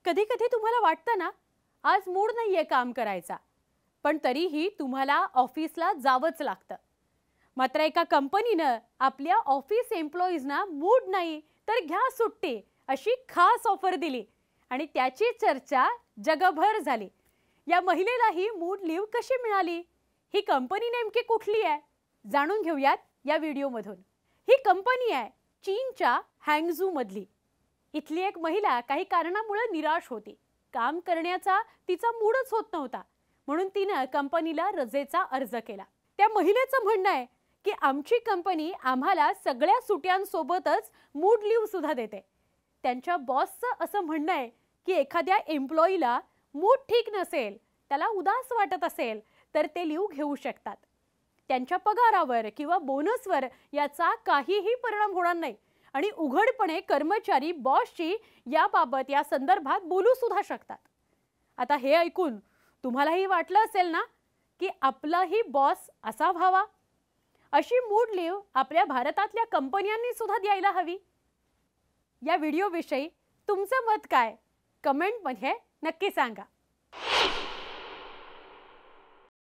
कधी कधी तुम्हाला वाटतं ना, आज मूड नाहीये काम करायचा, पण तरीही तुम्हाला ऑफिसला जावंच लागतं. मात्र एका कंपनीनं आपल्या ऑफिस एम्प्लॉईजना मूड नाही तर घ्या सुट्टी अशी खास ऑफर दिली आणि त्याची चर्चा जगभर झाली. या महिलेलाही मूड लीव कशी मिळाली? ही कंपनी नेमकी कुठली आहे? जाणून घेऊयात या व्हिडिओमधून. ही कंपनी आहे चीनच्या हँगझू मधली. इथली एक महिला काही कारणामुळे निराश होती. काम करण्याचा तिचा मूडच होत नव्हता, म्हणून तिने कंपनीला रजेचा अर्ज केला. त्या महिलेचं म्हणणं आहे की आमची कंपनी आम्हाला सगळ्या सुट्यांसोबतच मूड लीव सुद्धा देते. त्यांच्या बॉसचं असं म्हणणं आहे की एखाद्या एम्प्लॉईला मूड ठीक नसेल, त्याला उदास वाटत असेल तर ते लीव घेऊ शकतात. त्यांच्या पगारावर किंवा बोनसवर याचा काहीही परिणाम होणार नाही आणि उघडपणे कर्मचारी बॉसशी याबाबत या संदर्भात बोलू सुद्धा शकतात. आता हे ऐकून तुम्हालाही वाटलं असेल ना की आपलाही बॉस असा व्हावा. अशी मूड लीव आपल्या भारतातल्या कंपन्यांनी सुद्धा द्यायला हवी. या व्हिडिओविषयी तुमचं मत काय? कमेंटमध्ये नक्की सांगा.